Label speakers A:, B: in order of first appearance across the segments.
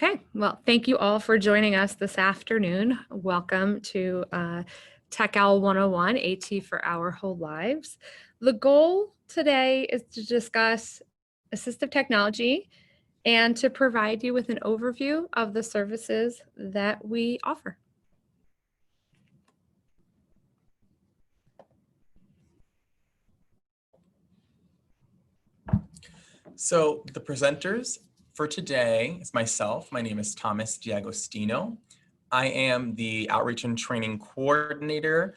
A: Okay, well, thank you all for joining us this afternoon. Welcome to TechOWL 101, AT for Our Whole Lives. The goal today is to discuss assistive technology and to provide you with an overview of the services that we offer.
B: So the presenters for today is myself. My name is Thomas D'Agostino. I am the Outreach and Training Coordinator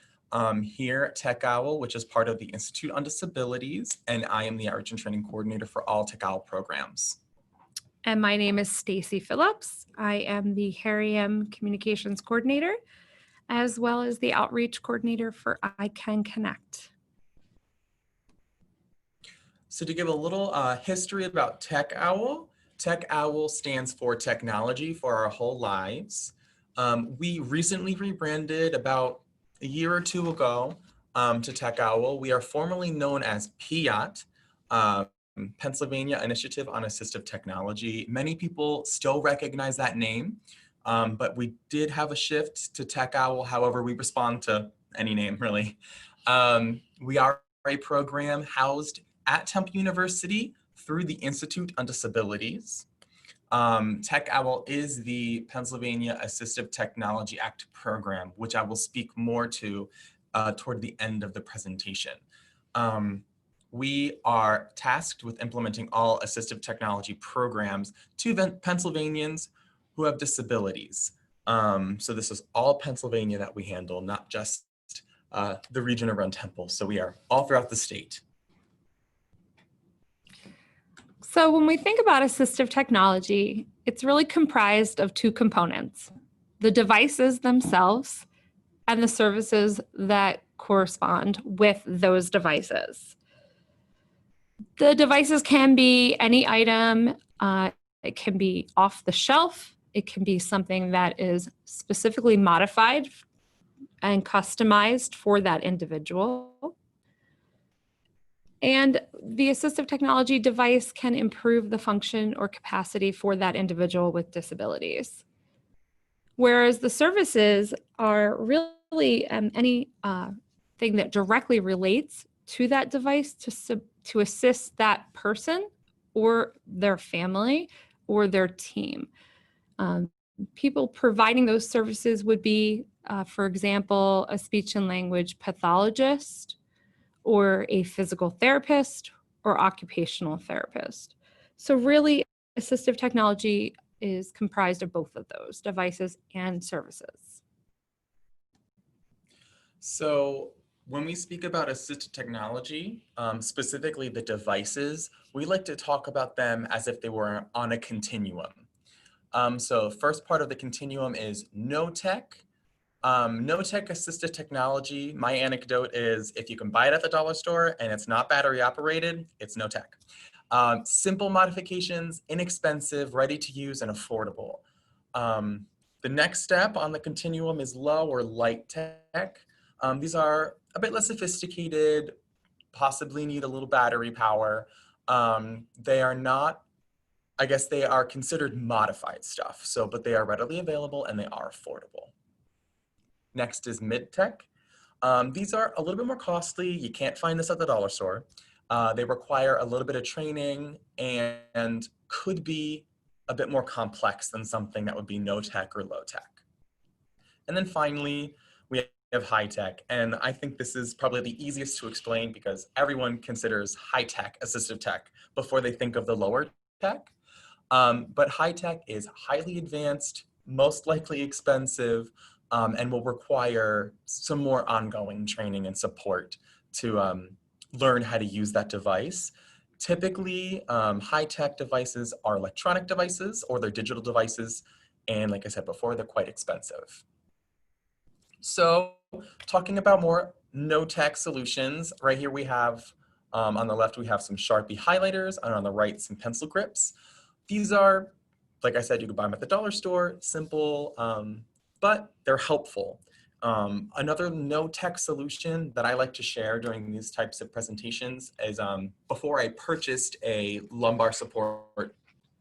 B: here at TechOWL, which is part of the Institute on Disabilities, and I am the Outreach and Training Coordinator for all TechOWL programs.
A: And my name is Stacy Phillips. I am the Harry Communications Coordinator, as well as the Outreach Coordinator for I Can Connect.
B: So to give a little history about TechOWL, TechOWL stands for Technology for Our Whole Lives. We recently rebranded about a year or two ago to TechOWL. We are formerly known as PIAT, Pennsylvania Initiative on Assistive Technology. Many people still recognize that name, but we did have a shift to TechOWL. However, we respond to any name, really. We are a program housed at Temple University through the Institute on Disabilities. TechOWL is the Pennsylvania Assistive Technology Act program, which I will speak more to toward the end of the presentation. We are tasked with implementing all assistive technology programs to Pennsylvanians who have disabilities. So this is all Pennsylvania that we handle, not just the region around Temple. So we are all throughout the state.
A: So when we think about assistive technology, it's really comprised of two components: the devices themselves and the services that correspond with those devices. The devices can be any item. It can be off the shelf. It can be something that is specifically modified and customized for that individual. And the assistive technology device can improve the function or capacity for that individual with disabilities. Whereas the services are really any thing that directly relates to that device to assist that person or their family or their team. People providing those services would be, for example, a speech and language pathologist, or a physical therapist, or occupational therapist. So really, assistive technology is comprised of both of those, devices and services.
B: So when we speak about assistive technology, specifically the devices, we like to talk about them as if they were on a continuum. So first part of the continuum is no tech. No tech assistive technology. My anecdote is if you can buy it at the dollar store and it's not battery operated, it's no tech. Simple modifications, inexpensive, ready to use, and affordable. The next step on the continuum is low or light tech. These are a bit less sophisticated, possibly need a little battery power. They are not, I guess they are considered modified stuff. So, but they are readily available and they are affordable. Next is mid-tech. These are a little bit more costly. You can't find this at the dollar store. They require a little bit of training and could be a bit more complex than something that would be no tech or low tech. And then finally, we have high tech. And I think this is probably the easiest to explain because everyone considers high tech assistive tech before they think of the lower tech. But high tech is highly advanced, most likely expensive, and will require some more ongoing training and support to learn how to use that device. Typically, high-tech devices are electronic devices or they're digital devices, and like I said before, they're quite expensive. So talking about more no-tech solutions, right here we have, on the left we have some Sharpie highlighters, and on the right some pencil grips. These are, like I said, you can buy them at the dollar store, simple, but they're helpful. Another no-tech solution that I like to share during these types of presentations is before I purchased a lumbar support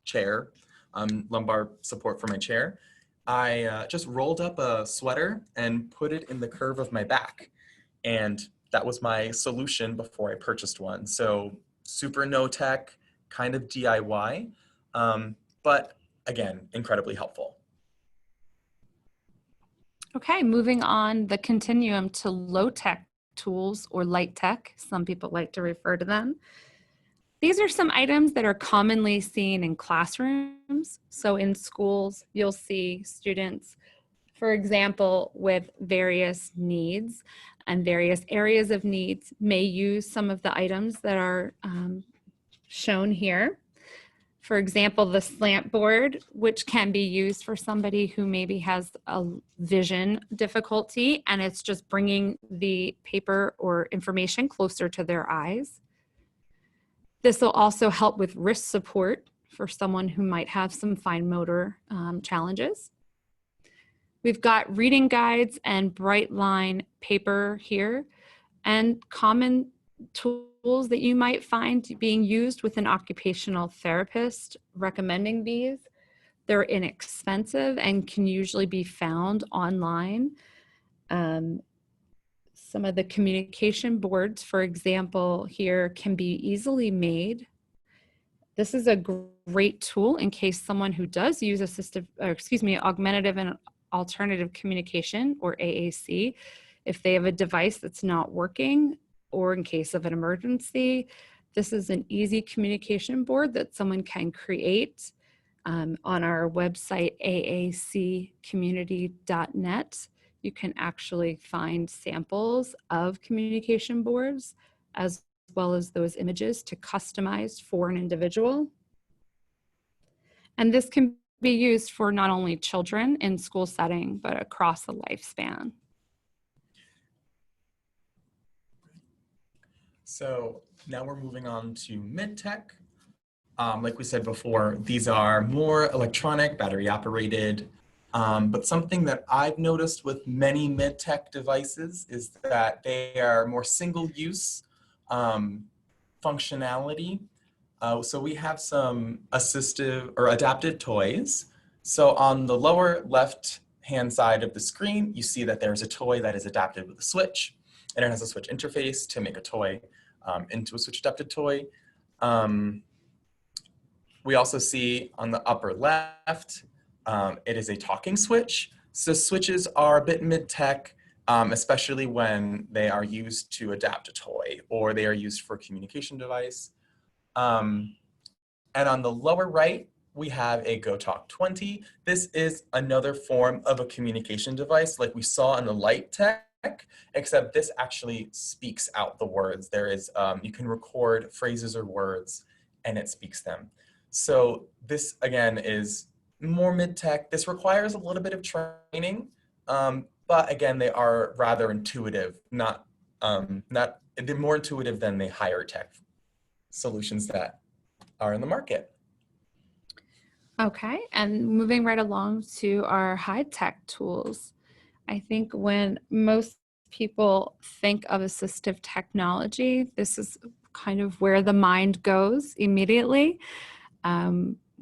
B: chair lumbar support for my chair, I just rolled up a sweater and put it in the curve of my back. And that was my solution before I purchased one. So super no tech, kind of DIY, but again, incredibly helpful.
A: Okay, moving on the continuum to low-tech tools or light tech, some people like to refer to them. These are some items that are commonly seen in classrooms. So in schools, you'll see students, for example, with various needs and various areas of needs may use some of the items that are shown here. For example, the slant board, which can be used for somebody who maybe has a vision difficulty and it's just bringing the paper or information closer to their eyes. This will also help with wrist support for someone who might have some fine motor challenges. We've got reading guides and bright line paper here, and common tools that you might find being used with an occupational therapist recommending these. They're inexpensive and can usually be found online. Some of the communication boards, for example, here can be easily made. This is a great tool in case someone who does use augmentative and alternative communication, or AAC, if they have a device that's not working, or in case of an emergency. This is an easy communication board that someone can create on our website, aacommunity.net. You can actually find samples of communication boards as well as those images to customize for an individual. And this can be used for not only children in school setting, but across the lifespan.
B: So now we're moving on to mid-tech. Like we said before, these are more electronic, battery operated, but something that I've noticed with many mid-tech devices is that they are more single-use functionality. So we have some assistive or adaptive toys. So on the lower left-hand side of the screen, you see that there's a toy that is adapted with a switch, and it has a switch interface to make a toy into a switch adapted toy. We also see on the upper left, it is a talking switch. So switches are a bit mid-tech, especially when they are used to adapt a toy or they are used for a communication device. And on the lower right, we have a GoTalk 20. This is another form of a communication device like we saw in the light tech, except this actually speaks out the words. There is, you can record phrases or words and it speaks them. So this again is more mid-tech. This requires a little bit of training, but again, they are rather intuitive, they're more intuitive than the higher tech solutions that are in the market.
A: Okay, and moving right along to our high-tech tools. I think when most people think of assistive technology, this is kind of where the mind goes immediately.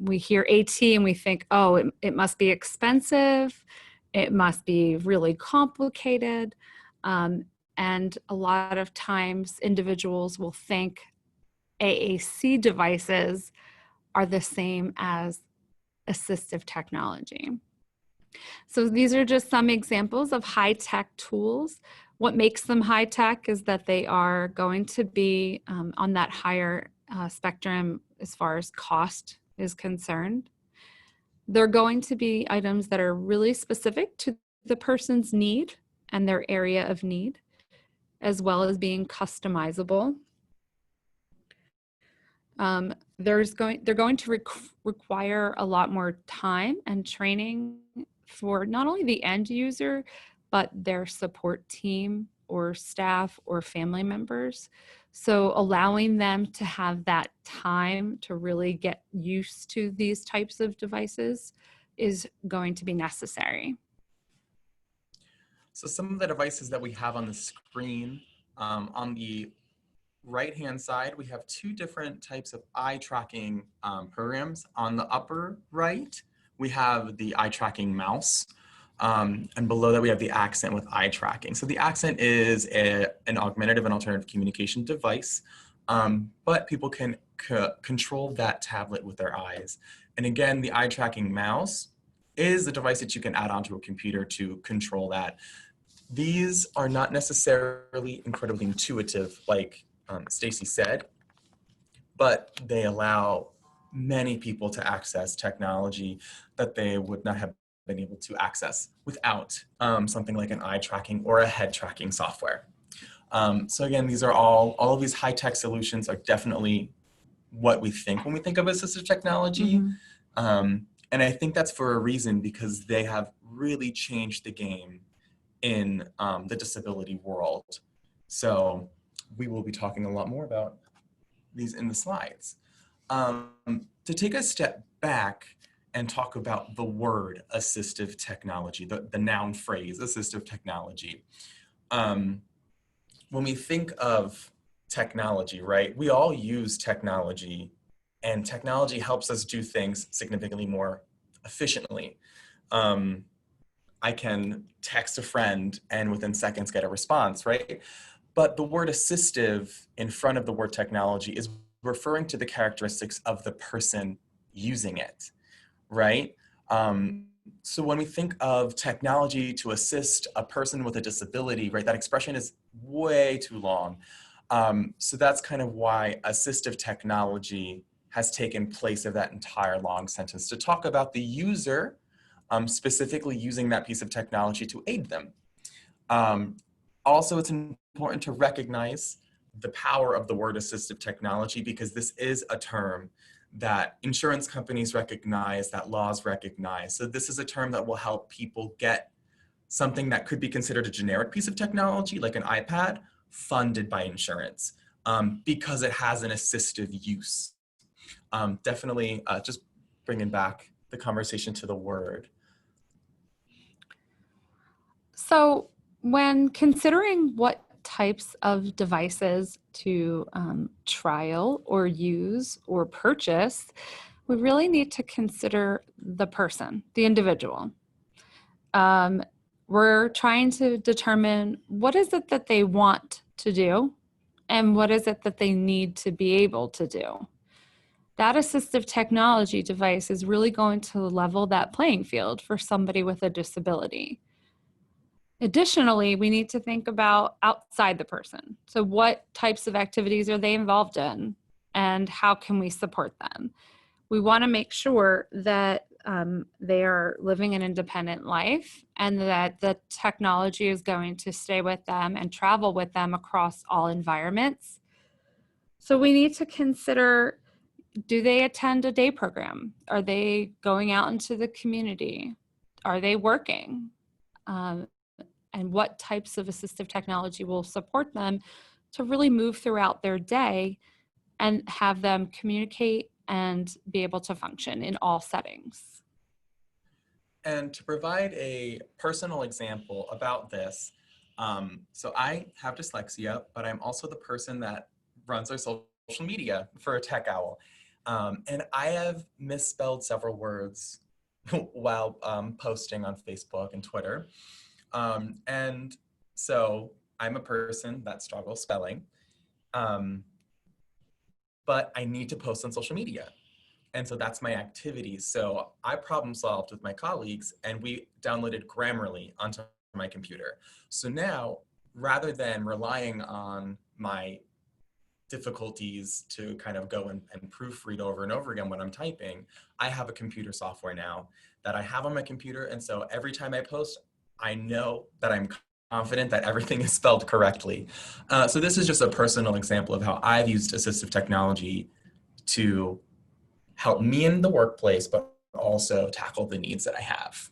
A: We hear AT and we think, oh, it must be expensive. It must be really complicated. And a lot of times individuals will think AAC devices are the same as assistive technology. So these are just some examples of high-tech tools. What makes them high-tech is that they are going to be on that higher spectrum as far as cost is concerned. They're going to be items that are really specific to the person's need and their area of need, as well as being customizable. They're going to require a lot more time and training for not only the end user, but their support team or staff or family members. So allowing them to have that time to really get used to these types of devices is going to be necessary.
B: So some of the devices that we have on the screen, on the right-hand side, we have two different types of eye tracking programs. On the upper right, we have the eye tracking mouse. And below that, we have the Accent with eye tracking. So the Accent is an augmentative and alternative communication device, but people can control that tablet with their eyes. And again, the eye tracking mouse is a device that you can add onto a computer to control that. These are not necessarily incredibly intuitive, like Stacy said, but they allow many people to access technology that they would not have been able to access without something like an eye tracking or a head tracking software. So again, these are all of these high-tech solutions are definitely what we think when we think of assistive technology. And I think that's for a reason, because they have really changed the game in the disability world. So we will be talking a lot more about these in the slides. To take a step back and talk about the word assistive technology, the noun phrase assistive technology. When we think of technology, right, we all use technology, and technology helps us do things significantly more efficiently. I can text a friend and within seconds get a response, right? But the word assistive in front of the word technology is referring to the characteristics of the person using it, right? So when we think of technology to assist a person with a disability, right, that expression is way too long. So that's kind of why assistive technology has taken place of that entire long sentence to talk about the user specifically using that piece of technology to aid them. Also, it's important to recognize the power of the word assistive technology, because this is a term that insurance companies recognize, that laws recognize. So this is a term that will help people get something that could be considered a generic piece of technology, like an iPad, funded by insurance, because it has an assistive use. Definitely just bringing back the conversation to the word.
A: So when considering what types of devices to trial or use or purchase, we really need to consider the person, the individual. We're trying to determine what is it that they want to do and what is it that they need to be able to do. That assistive technology device is really going to level that playing field for somebody with a disability. Additionally, we need to think about outside the person. So what types of activities are they involved in, and how can we support them? We want to make sure that they are living an independent life, and that the technology is going to stay with them and travel with them across all environments. So we need to consider, do they attend a day program? Are they going out into the community? Are they working? And what types of assistive technology will support them to really move throughout their day and have them communicate and be able to function in all settings.
B: And to provide a personal example about this, so I have dyslexia, but I'm also the person that runs our social media for TechOWL. And I have misspelled several words while posting on Facebook and Twitter. And so I'm a person that struggles spelling, but I need to post on social media. And so that's my activity. So I problem solved with my colleagues, and we downloaded Grammarly onto my computer. So now, rather than relying on my difficulties to kind of go and proofread over and over again when I'm typing, I have a computer software now that I have on my computer. And so every time I post, I know that I'm confident that everything is spelled correctly. So this is just a personal example of how I've used assistive technology to help me in the workplace, but also tackle the needs that I have.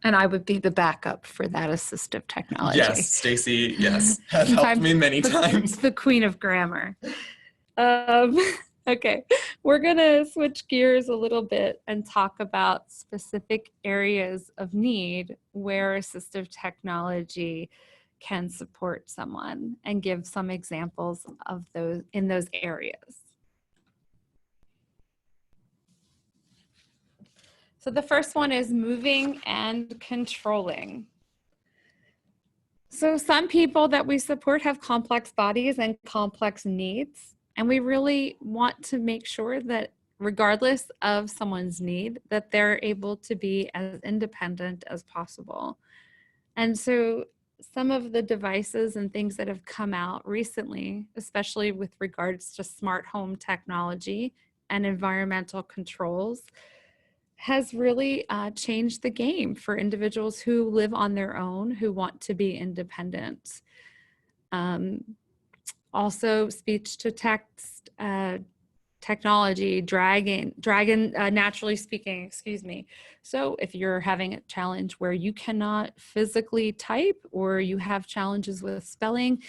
A: And I would be the backup for that assistive technology.
B: Yes, Stacy, yes, has helped me many times.
A: The queen of grammar. Okay, we're gonna switch gears a little bit and talk about specific areas of need where assistive technology can support someone, and give some examples of those in those areas. So the first one is moving and controlling. So some people that we support have complex bodies and complex needs, and we really want to make sure that regardless of someone's need, that they're able to be as independent as possible. And so some of the devices and things that have come out recently, especially with regards to smart home technology and environmental controls, has really changed the game for individuals who live on their own, who want to be independent. Also, speech to text technology, dragon naturally speaking, excuse me. So if you're having a challenge where you cannot physically type, or you have challenges with spelling,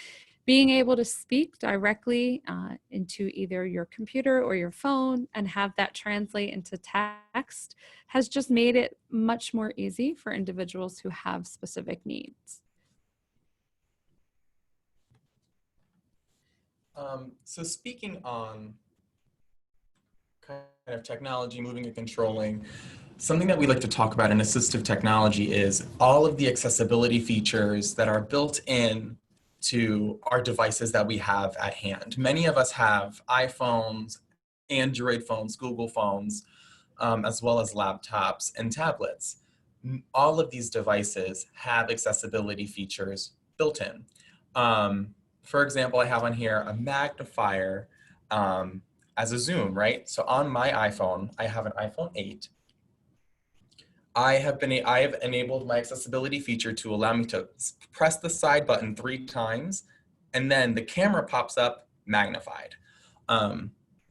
A: being able to speak directly into either your computer or your phone and have that translate into text has just made it much more easy for individuals who have specific needs.
B: So speaking on kind of technology, moving and controlling, something that we like to talk about in assistive technology is all of the accessibility features that are built in to our devices that we have at hand. Many of us have iPhones, Android phones, Google phones, as well as laptops and tablets. All of these devices have accessibility features built in. For example, I have on here a magnifier as a zoom, right? So on my iPhone, I have an iPhone 8. I have enabled my accessibility feature to allow me to press the side button 3 times, and then the camera pops up magnified.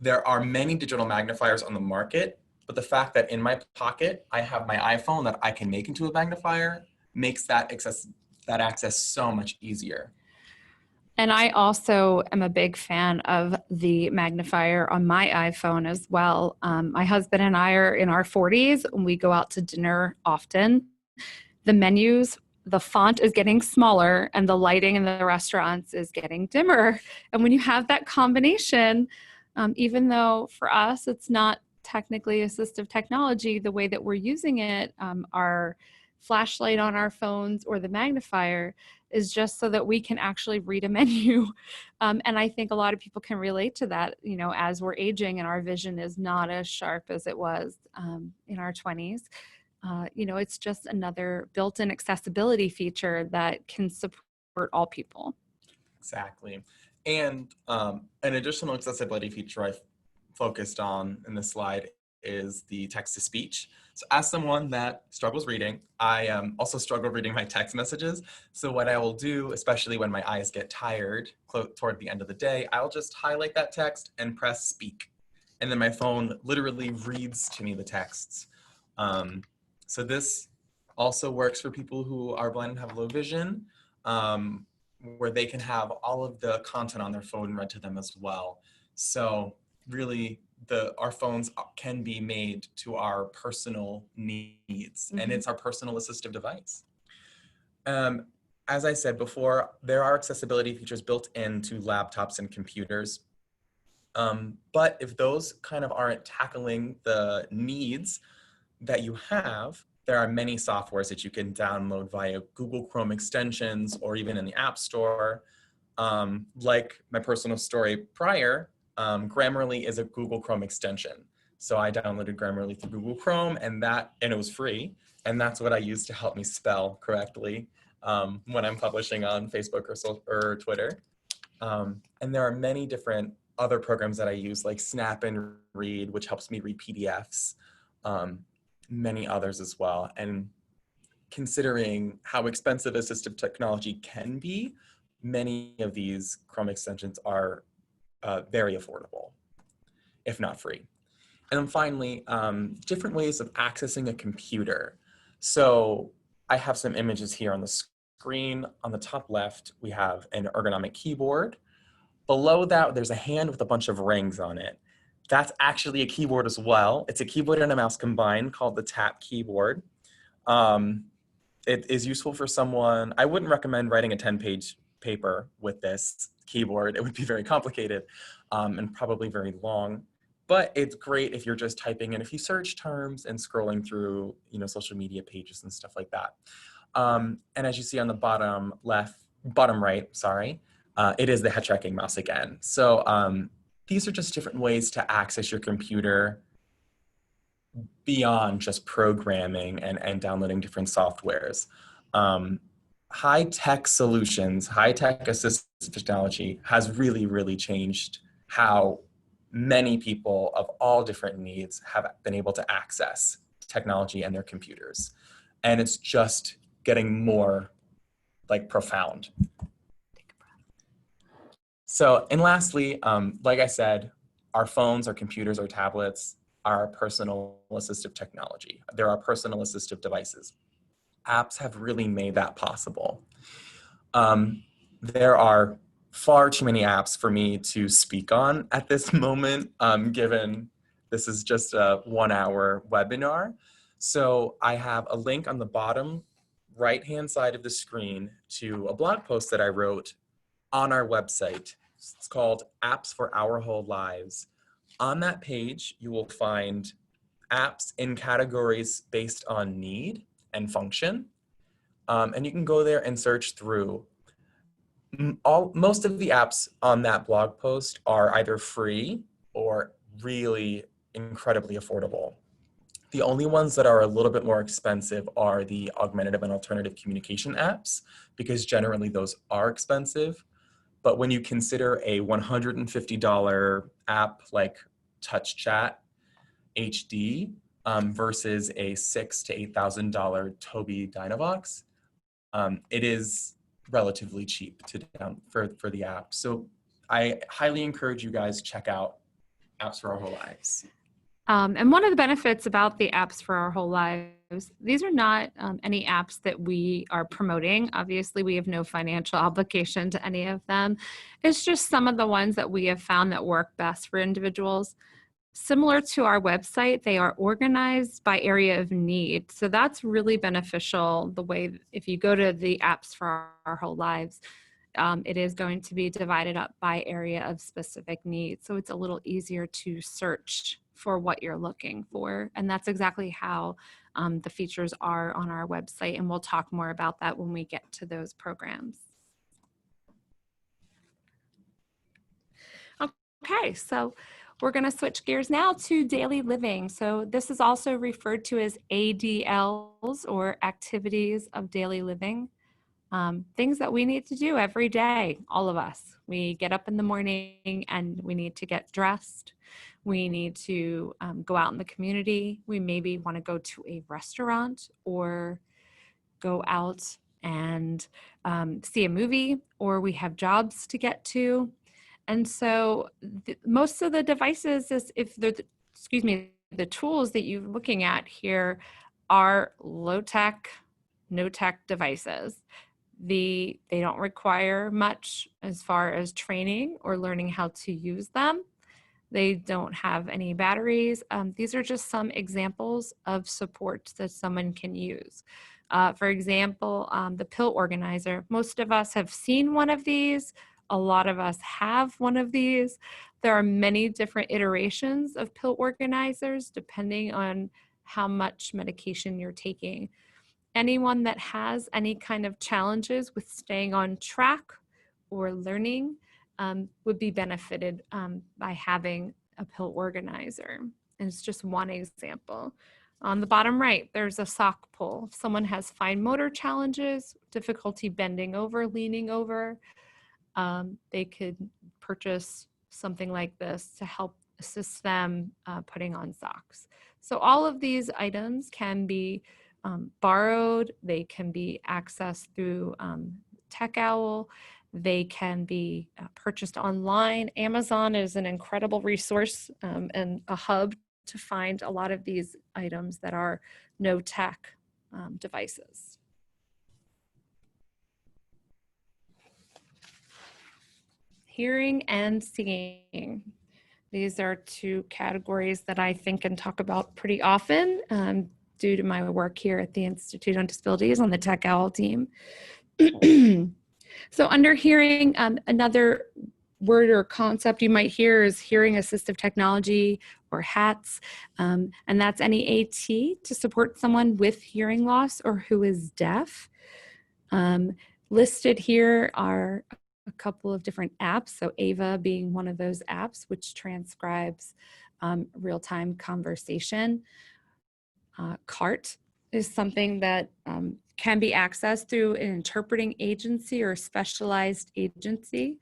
B: There are many digital magnifiers on the market, but the fact that in my pocket, I have my iPhone that I can make into a magnifier makes that access so much easier.
A: And I also am a big fan of the magnifier on my iPhone as well. My husband and I are in our 40s, and we go out to dinner often. The menus, the font is getting smaller, and the lighting in the restaurants is getting dimmer. And when you have that combination, even though for us it's not technically assistive technology, the way that we're using it, our flashlight on our phones or the magnifier, is just so that we can actually read a menu. And I think a lot of people can relate to that, you know, as we're aging and our vision is not as sharp as it was in our 20s. You know, it's just another built-in accessibility feature that can support all people.
B: Exactly. And an additional accessibility feature I've focused on in this slide is the text-to-speech. So as someone that struggles reading, I also struggle reading my text messages. So what I will do, especially when my eyes get tired toward the end of the day, I'll just highlight that text and press speak. And then my phone literally reads to me the texts. So this also works for people who are blind and have low vision, where they can have all of the content on their phone read to them as well. So really, our phones can be made to our personal needs, and it's our personal assistive device. As I said before, there are accessibility features built into laptops and computers. But if those kind of aren't tackling the needs that you have, there are many softwares that you can download via Google Chrome extensions or even in the App Store. Like my personal story prior, Grammarly is a Google Chrome extension. So I downloaded Grammarly through Google Chrome, and it was free. And that's what I use to help me spell correctly when I'm publishing on Facebook or Twitter. And there are many different other programs that I use, like Snap and Read, which helps me read PDFs, many others as well. And considering how expensive assistive technology can be, many of these Chrome extensions are very affordable, if not free. And then finally, different ways of accessing a computer. So I have some images here on the screen. On the top left, we have an ergonomic keyboard. Below that, there's a hand with a bunch of rings on it. That's actually a keyboard as well. It's a keyboard and a mouse combined called the Tap keyboard. it is useful for someone. I wouldn't recommend writing a 10-page paper with this keyboard. It would be very complicated and probably very long. But it's great if you're just typing in a few search terms and scrolling through, social media pages and stuff like that. And as you see on the bottom right, sorry, it is the head tracking mouse again. So these are just different ways to access your computer beyond just programming and downloading different softwares. High-tech solutions, high-tech assistive technology has really, really changed how many people of all different needs have been able to access technology and their computers. And it's just getting more profound. So, and lastly, like I said, our phones, our computers, our tablets are personal assistive technology. There are personal assistive devices. Apps have really made that possible. There are far too many apps for me to speak on at this moment, given this is just a 1-hour webinar. So I have a link on the bottom right-hand side of the screen to a blog post that I wrote on our website. It's called Apps for Our Whole Lives. On that page, you will find apps in categories based on need and function. And you can go there and search through. Most of the apps on that blog post are either free or really incredibly affordable. The only ones that are a little bit more expensive are the augmentative and alternative communication apps, because generally those are expensive. But when you consider a $150 app like Touch Chat HD versus a $6,000 to $8,000 Tobii Dynavox, it is relatively cheap for the app. So I highly encourage you guys to check out Apps for Our Whole Lives.
A: And one of the benefits about the Apps for Our Whole Lives, these are not any apps that we are promoting. Obviously, we have no financial obligation to any of them. It's just some of the ones that we have found that work best for individuals. Similar to our website, they are organized by area of need. So that's really beneficial. The way, if you go to the Apps for Our Whole Lives, it is going to be divided up by area of specific needs. So it's a little easier to search for what you're looking for. And that's exactly how the features are on our website. And we'll talk more about that when we get to those programs. Okay, so we're going to switch gears now to daily living. So this is also referred to as ADLs, or activities of daily living. Things that we need to do every day, all of us. We get up in the morning and we need to get dressed. We need to go out in the community. We maybe want to go to a restaurant or go out and see a movie, or we have jobs to get to. And so most of the devices, the tools that you're looking at here are low-tech, no-tech devices. They don't require much as far as training or learning how to use them. They don't have any batteries. These are just some examples of support that someone can use. For example, the pill organizer. Most of us have seen one of these. A lot of us have one of these. There are many different iterations of pill organizers depending on how much medication you're taking. Anyone that has any kind of challenges with staying on track or learning would be benefited by having a pill organizer. And it's just one example. On the bottom right, there's a sock pull. If someone has fine motor challenges, difficulty bending over, leaning over, they could purchase something like this to help assist them putting on socks. So all of these items can be borrowed, they can be accessed through TechOWL, they can be purchased online. Amazon is an incredible resource and a hub to find a lot of these items that are no-tech devices. Hearing and seeing. These are two categories that I think and talk about pretty often. due to my work here at the Institute on Disabilities on the TechOWL team. So under hearing, another word or concept you might hear is hearing assistive technology or HATS, and that's any AT to support someone with hearing loss or who is deaf. Listed here are a couple of different apps, so AVA being one of those apps which transcribes real-time conversation. CART is something that can be accessed through an interpreting agency or a specialized agency,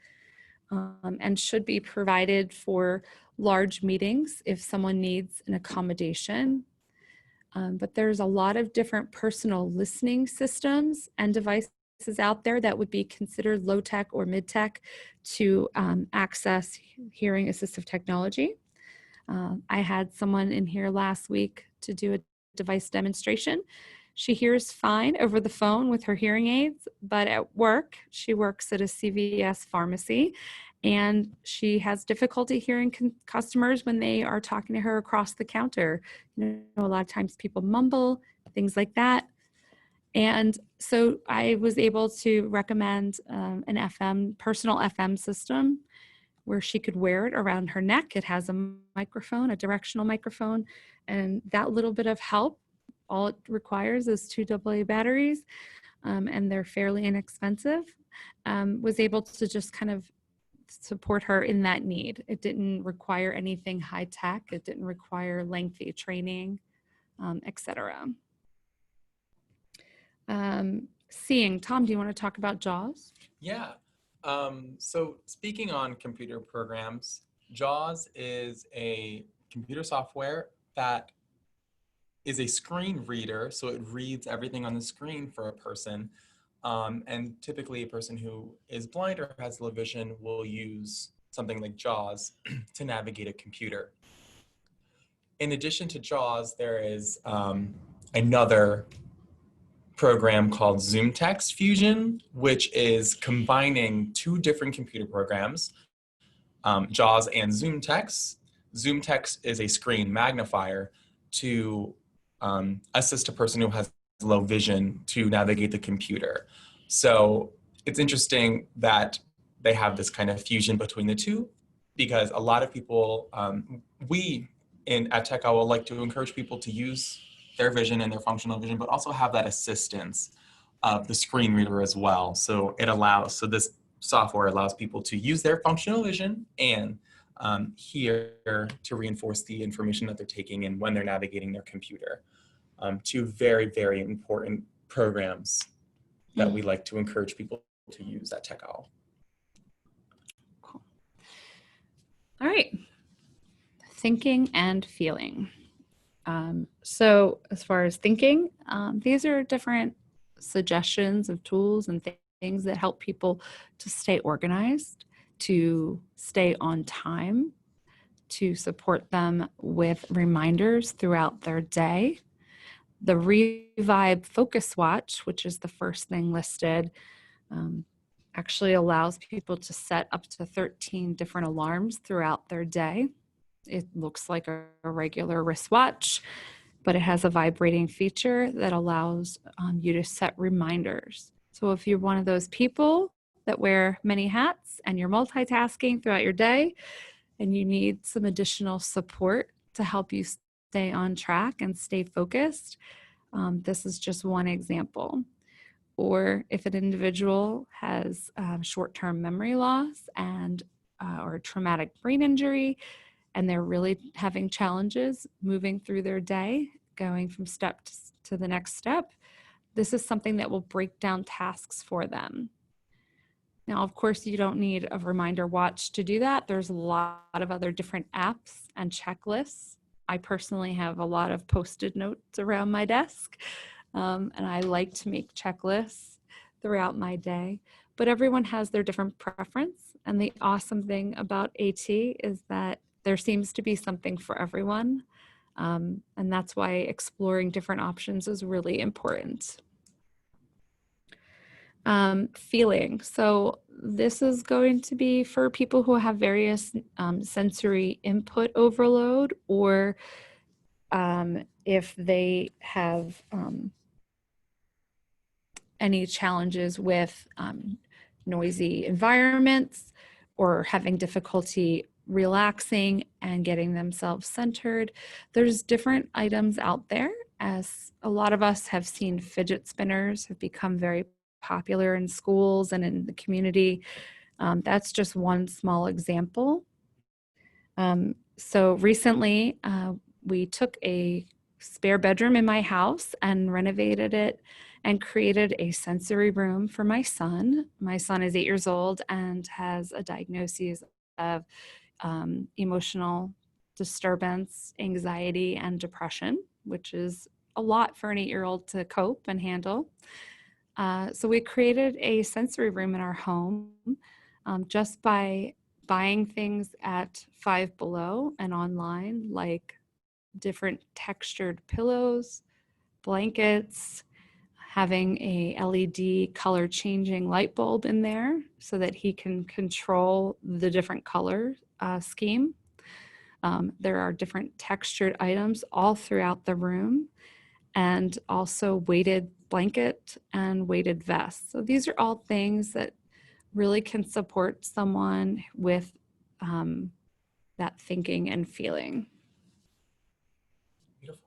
A: and should be provided for large meetings if someone needs an accommodation. But there's a lot of different personal listening systems and devices out there that would be considered low tech or mid tech to access hearing assistive technology. I had someone in here last week to do a device demonstration. She hears fine over the phone with her hearing aids, but at work, she works at a CVS pharmacy, and she has difficulty hearing customers when they are talking to her across the counter. You know, a lot of times people mumble, things like that. And so I was able to recommend an personal FM system where she could wear it around her neck. It has a microphone, a directional microphone, and that little bit of help, all it requires is 2 AA batteries, and they're fairly inexpensive, was able to just kind of support her in that need. It didn't require anything high tech. It didn't require lengthy training, etc. Seeing, Tom, do you want to talk about JAWS?
B: Yeah. So speaking on computer programs, JAWS is a computer software that is a screen reader. So it reads everything on the screen for a person. And typically a person who is blind or has low vision will use something like JAWS to navigate a computer. In addition to JAWS, there is another program called ZoomText Fusion, which is combining 2 different computer programs, JAWS and ZoomText. ZoomText is a screen magnifier to assist a person who has low vision to navigate the computer. So it's interesting that they have this kind of fusion between the two, because a lot of people, at TechOWL like to encourage people to use their vision and their functional vision, but also have that assistance of the screen reader as well. So this software allows people to use their functional vision and hear to reinforce the information that they're taking in when they're navigating their computer. 2 very, very important programs that we like to encourage people to use at TechOWL.
A: Cool. All right. Thinking and feeling. So as far as thinking, these are different suggestions of tools and things that help people to stay organized, to stay on time, to support them with reminders throughout their day. The Revibe Focus Watch, which is the first thing listed, actually allows people to set up to 13 different alarms throughout their day. It looks like a regular wristwatch, but it has a vibrating feature that allows you to set reminders. So if you're one of those people that wear many hats and you're multitasking throughout your day and you need some additional support to help you stay on track and stay focused, this is just one example. Or if an individual has short-term memory loss and or traumatic brain injury, and they're really having challenges moving through their day, going from step to the next step, this is something that will break down tasks for them. Now, of course, you don't need a reminder watch to do that. There's a lot of other different apps and checklists. I personally have a lot of Post-it notes around my desk, and I like to make checklists throughout my day, but everyone has their different preference. And the awesome thing about AT is that there seems to be something for everyone. And that's why exploring different options is really important. Feeling. So this is going to be for people who have various sensory input overload or if they have any challenges with noisy environments or having difficulty relaxing and getting themselves centered. There's different items out there, as a lot of us have seen fidget spinners have become very popular in schools and in the community. That's just one small example. So recently, we took a spare bedroom in my house and renovated it and created a sensory room for my son. My son is 8 years old and has a diagnosis of emotional disturbance, anxiety, and depression, which is a lot for an 8-year-old to cope and handle. So we created a sensory room in our home just by buying things at Five Below and online, like different textured pillows, blankets, having a LED color changing light bulb in there so that he can control the different color scheme. There are different textured items all throughout the room, and also weighted blanket and weighted vest. So these are all things that really can support someone with that thinking and feeling.
B: Beautiful.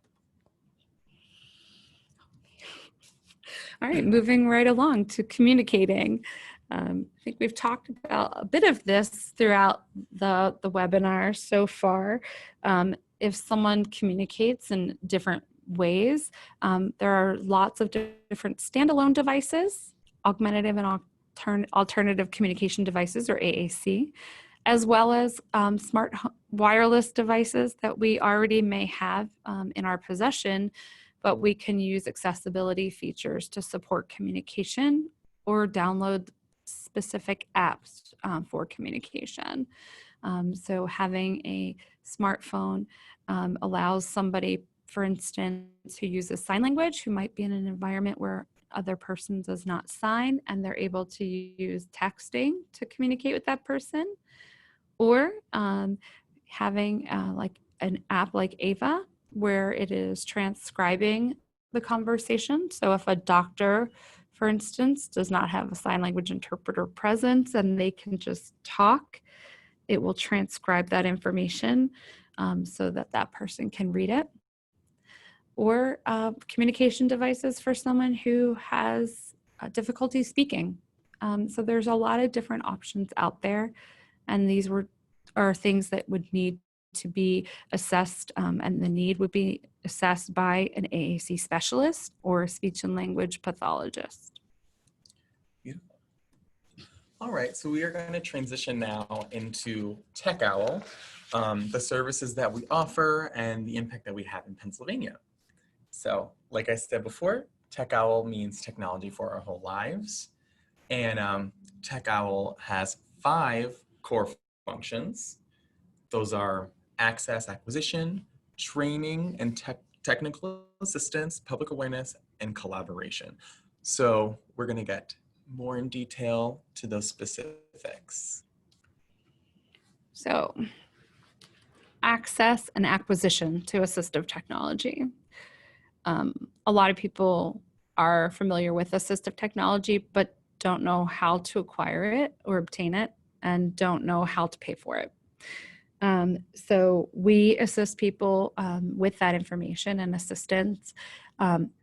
A: All right, moving right along to communicating. I think we've talked about a bit of this throughout the webinar so far. If someone communicates in different ways, there are lots of different standalone devices, augmentative and alternative communication devices, or AAC, as well as smart wireless devices that we already may have in our possession, but we can use accessibility features to support communication or download specific apps for communication. So having a smartphone allows somebody, for instance, who uses sign language, who might be in an environment where other person does not sign, and they're able to use texting to communicate with that person, or having like an app like Ava, where it is transcribing the conversation. So if a doctor, for instance, does not have a sign language interpreter present and they can just talk, it will transcribe that information so that that person can read it. Or communication devices for someone who has difficulty speaking. So there's a lot of different options out there, and these are things that would need to be assessed, and the need would be assessed by an AAC specialist or a speech and language pathologist.
B: Beautiful. All right, so we are going to transition now into TechOWL, the services that we offer and the impact that we have in Pennsylvania. So, like I said before, TechOWL means technology for our whole lives. And TechOWL has 5 core functions. Those are access acquisition, training and technical assistance, public awareness, and collaboration. So we're going to get more in detail to those specifics.
A: So, access and acquisition to assistive technology. A lot of people are familiar with assistive technology, but don't know how to acquire it or obtain it, and don't know how to pay for it. So we assist people with that information and assistance.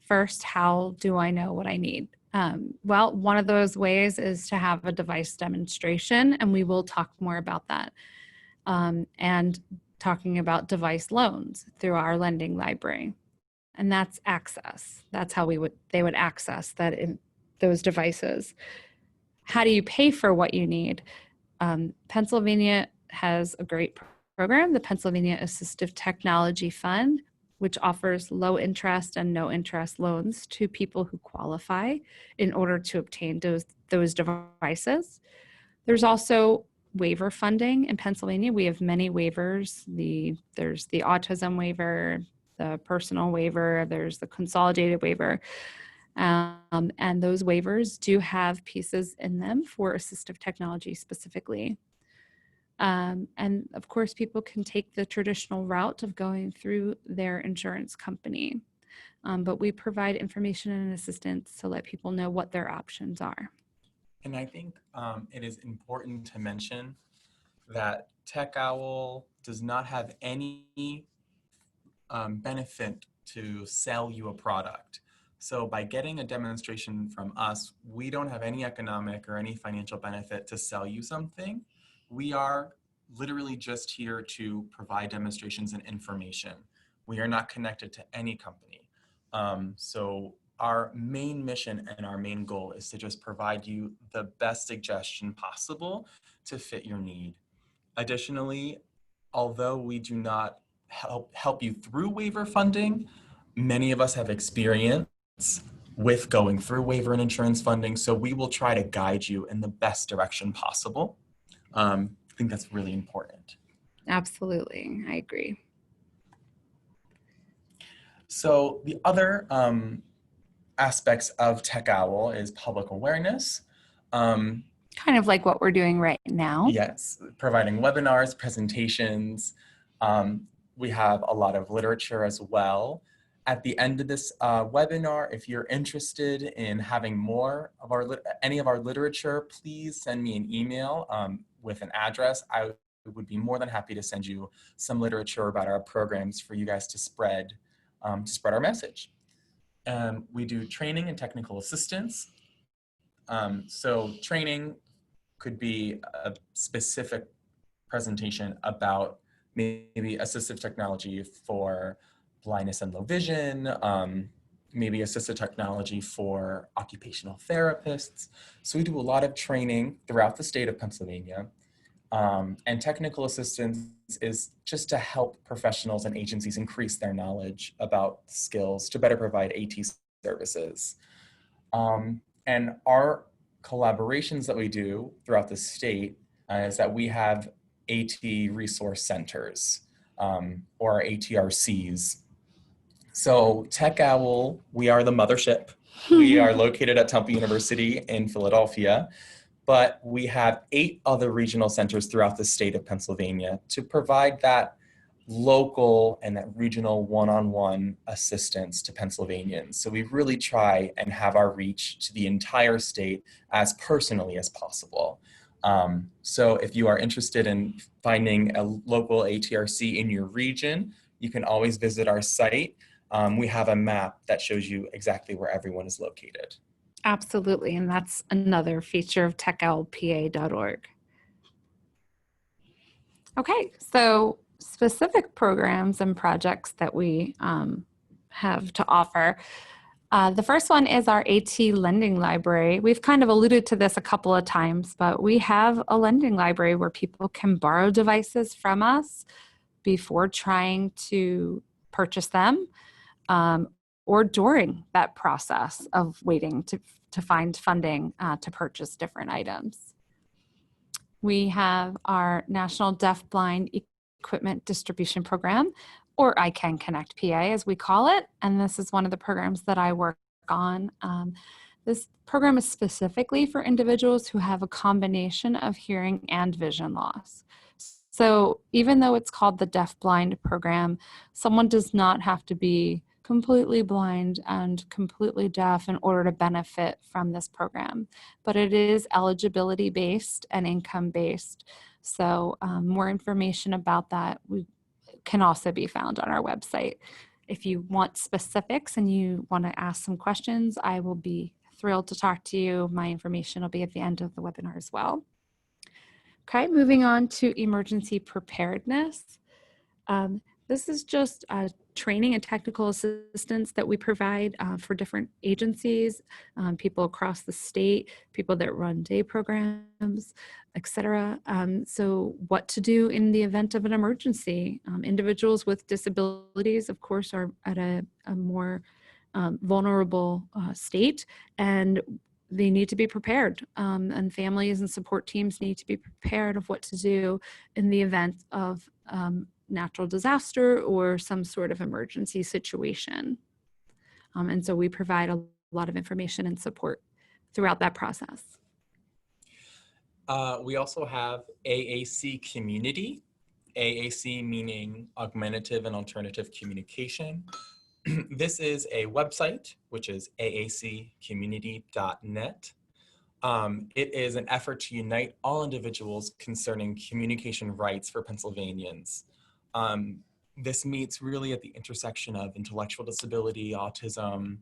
A: First, how do I know what I need? Well, one of those ways is to have a device demonstration, and we will talk more about that. And talking about device loans through our lending library. And that's access. That's how they would access that in those devices. How do you pay for what you need? Pennsylvania has a great program, the Pennsylvania Assistive Technology Fund, which offers low interest and no interest loans to people who qualify in order to obtain those devices. There's also waiver funding in Pennsylvania. We have many waivers. There's the autism waiver, the personal waiver, there's the consolidated waiver. And those waivers do have pieces in them for assistive technology specifically. And of course, people can take the traditional route of going through their insurance company. But we provide information and assistance to let people know what their options are.
B: And I think it is important to mention that TechOWL does not have any benefit to sell you a product. So by getting a demonstration from us, we don't have any economic or any financial benefit to sell you something. We are literally just here to provide demonstrations and information. We are not connected to any company. So our main mission and our main goal is to just provide you the best suggestion possible to fit your need. Additionally, although we do not help you through waiver funding, many of us have experience with going through waiver and insurance funding, so we will try to guide you in the best direction possible. I think that's really important.
A: Absolutely, I agree.
B: So the other aspects of TechOWL is public awareness.
A: Kind of like what we're doing right now.
B: Yes, providing webinars, presentations. We have a lot of literature as well. At the end of this webinar, if you're interested in having more of any of our literature, please send me an email with an address. I would be more than happy to send you some literature about our programs for you guys to spread our message. We do training and technical assistance. So training could be a specific presentation about maybe assistive technology for blindness and low vision, maybe assistive technology for occupational therapists. So we do a lot of training throughout the state of Pennsylvania. And technical assistance is just to help professionals and agencies increase their knowledge about skills to better provide AT services. And our collaborations that we do throughout the state is that we have AT resource centers, or ATRCs. So TechOWL, we are the mothership. We are located at Temple University in Philadelphia, but we have 8 other regional centers throughout the state of Pennsylvania to provide that local and that regional one-on-one assistance to Pennsylvanians. So we really try and have our reach to the entire state as personally as possible. So if you are interested in finding a local ATRC in your region, you can always visit our site. We have a map that shows you exactly where everyone is located.
A: Absolutely, and that's another feature of techowlpa.org. Okay, so specific programs and projects that we have to offer. The first one is our AT lending library. We've kind of alluded to this a couple of times, but we have a lending library where people can borrow devices from us before trying to purchase them, or during that process of waiting to find funding to purchase different items. We have our National Deaf-Blind Equipment Distribution Program, or I Can Connect PA as we call it, and this is one of the programs that I work on. This program is specifically for individuals who have a combination of hearing and vision loss. So even though it's called the Deaf-Blind program, someone does not have to be completely blind and completely deaf in order to benefit from this program. But it is eligibility based and income based. So more information about that can also be found on our website. If you want specifics and you want to ask some questions, I will be thrilled to talk to you. My information will be at the end of the webinar as well. Okay, moving on to emergency preparedness. This is just training and technical assistance that we provide for different agencies, people across the state, people that run day programs, etc. So what to do in the event of an emergency. Individuals with disabilities, of course, are at a more vulnerable state, and they need to be prepared, and families and support teams need to be prepared of what to do in the event of natural disaster or some sort of emergency situation. And so we provide a lot of information and support throughout that process.
B: We also have AAC Community, AAC meaning Augmentative and Alternative Communication. This is a website, which is aaccommunity.net. It is an effort to unite all individuals concerning communication rights for Pennsylvanians. This meets really at the intersection of intellectual disability, autism,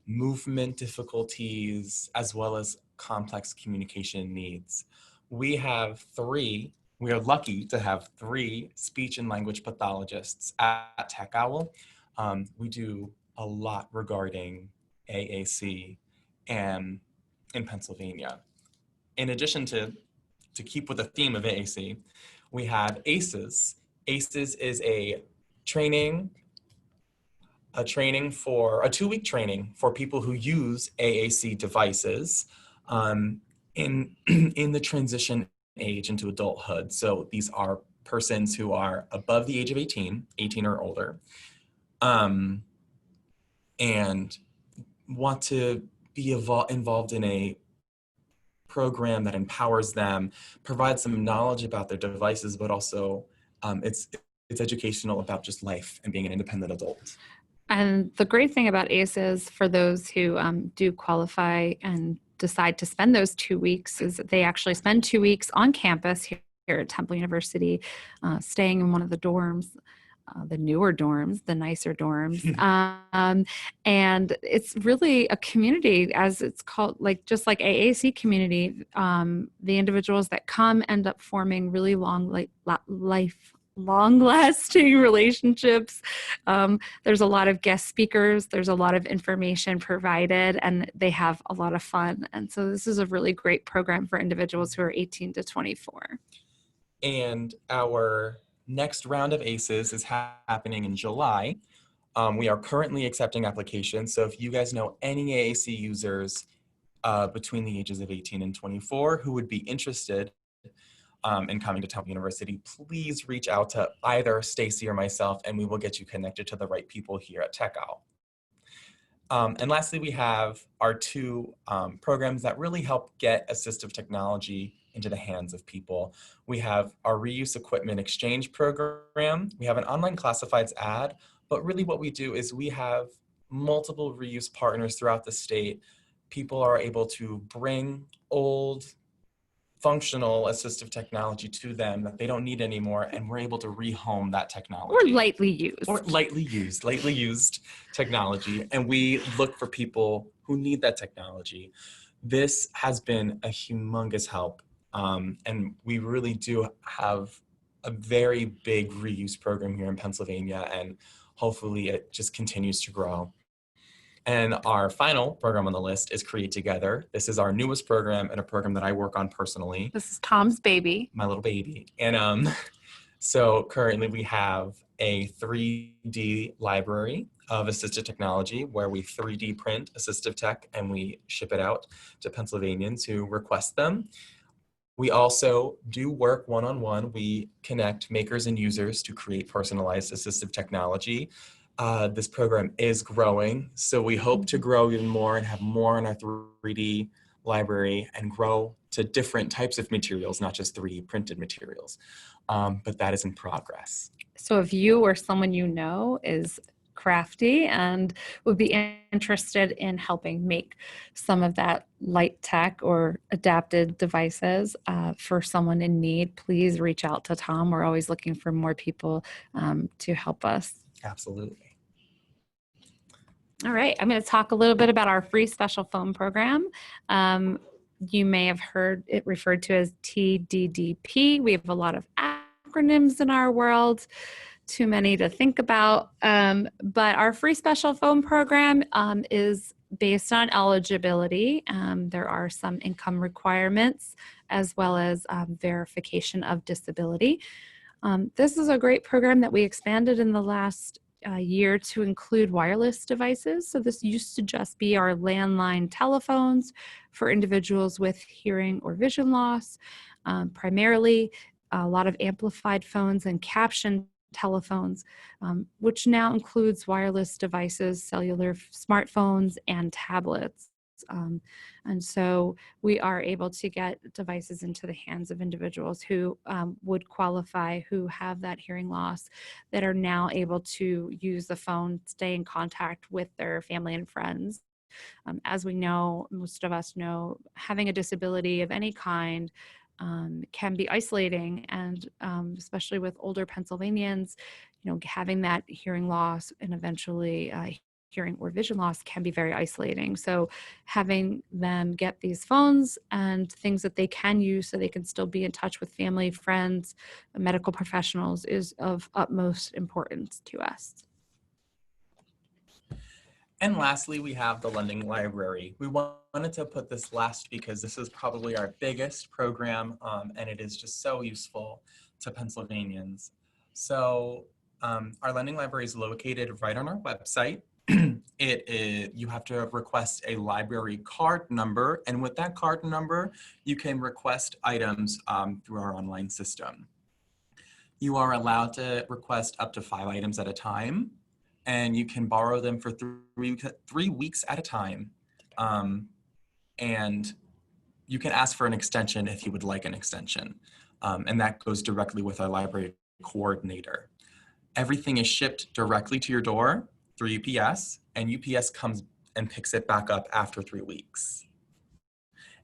B: movement difficulties, as well as complex communication needs. We are lucky to have 3 speech and language pathologists at TechOWL. We do a lot regarding AAC and in Pennsylvania. In addition to keep with the theme of AAC, we have ACEs. ACEs is a 2-week training for people who use AAC devices in the transition age into adulthood. So these are persons who are above the age of 18 or older, and want to be involved in a program that empowers them, provides some knowledge about their devices, but also it's educational about just life and being an independent adult.
A: And the great thing about ACEs for those who do qualify and decide to spend those 2 weeks is that they actually spend 2 weeks on campus here at Temple University, staying in one of the dorms, the newer dorms, the nicer dorms. And it's really a community, as it's called, like just like AAC community. The individuals that come end up forming really long-lasting relationships. There's a lot of guest speakers. There's a lot of information provided, and they have a lot of fun. And so this is a really great program for individuals who are 18 to 24.
B: And our next round of ACEs is happening in July. We are currently accepting applications. So if you guys know any AAC users between the ages of 18 and 24 who would be interested in coming to Temple University, please reach out to either Stacy or myself, and we will get you connected to the right people here at TechOWL. And lastly, we have our 2 programs that really help get assistive technology into the hands of people. We have our reuse equipment exchange program. We have an online classifieds ad, but really what we do is we have multiple reuse partners throughout the state. People are able to bring old functional assistive technology to them that they don't need anymore, and we're able to rehome that technology.
A: Or lightly
B: used technology, and we look for people who need that technology. This has been a humongous help, and we really do have a very big reuse program here in Pennsylvania, and hopefully it just continues to grow. And our final program on the list is Create Together. This is our newest program and a program that I work on personally.
A: This is Tom's baby.
B: My little baby. And so currently we have a 3D library of assistive technology where we 3D print assistive tech and we ship it out to Pennsylvanians who request them. We also do work one-on-one. We connect makers and users to create personalized assistive technology. This program is growing, so we hope to grow even more and have more in our 3D library and grow to different types of materials, not just 3D printed materials. But that is in progress.
A: So if you or someone you know is crafty and would be interested in helping make some of that light tech or adapted devices for someone in need, please reach out to Tom. We're always looking for more people to help us.
B: Absolutely.
A: All right, I'm going to talk a little bit about our free special phone program. You may have heard it referred to as TDDP. We have a lot of acronyms in our world, too many to think about. But our free special phone program is based on eligibility. There are some income requirements as well as verification of disability. This is a great program that we expanded in the last year to include wireless devices. So this used to just be our landline telephones for individuals with hearing or vision loss, primarily a lot of amplified phones and caption telephones, which now includes wireless devices, cellular smartphones, and tablets. And so we are able to get devices into the hands of individuals who would qualify, who have that hearing loss, that are now able to use the phone, stay in contact with their family and friends. As we know, most of us know, having a disability of any kind can be isolating, and especially with older Pennsylvanians, having that hearing loss and eventually hearing or vision loss can be very isolating. So having them get these phones and things that they can use so they can still be in touch with family, friends, medical professionals is of utmost importance to us.
B: And lastly, we have the lending library. We wanted to put this last because this is probably our biggest program, and it is just so useful to Pennsylvanians. So our lending library is located right on our website. You have to request a library card number, and with that card number, you can request items through our online system. You are allowed to request up to 5 items at a time, and you can borrow them for 3 weeks at a time. And you can ask for an extension if you would like an extension. And that goes directly with our library coordinator. Everything is shipped directly to your door through UPS, and UPS comes and picks it back up after 3 weeks.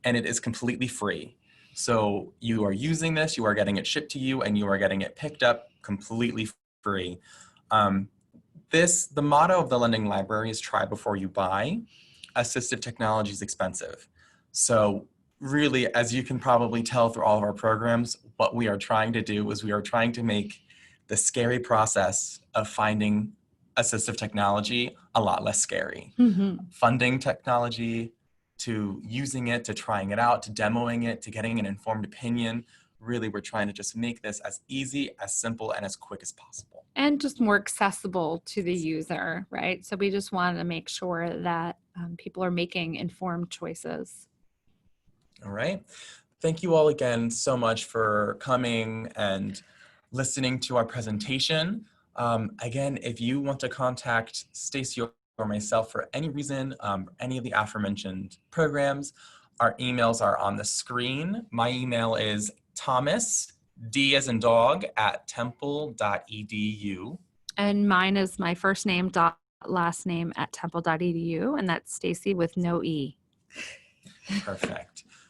B: And it is completely free. So you are using this, you are getting it shipped to you, and you are getting it picked up completely free. The motto of the lending library is try before you buy. Assistive technology is expensive. So really, as you can probably tell through all of our programs, what we are trying to do is we are trying to make the scary process of finding assistive technology a lot less scary. Funding technology, to using it, to trying it out, to demoing it, to getting an informed opinion. Really, we're trying to just make this as easy, as simple, and as quick as possible.
A: And just more accessible to the user, right? So we just wanted to make sure that people are making informed choices.
B: All right. Thank you all again so much for coming and listening to our presentation. Again, if you want to contact Stacy or myself for any reason, any of the aforementioned programs, our emails are on the screen. My email is Thomas, D as in dog, @temple.edu.
A: And mine is my first name dot last name @temple.edu, and that's Stacy with no E.
B: Perfect.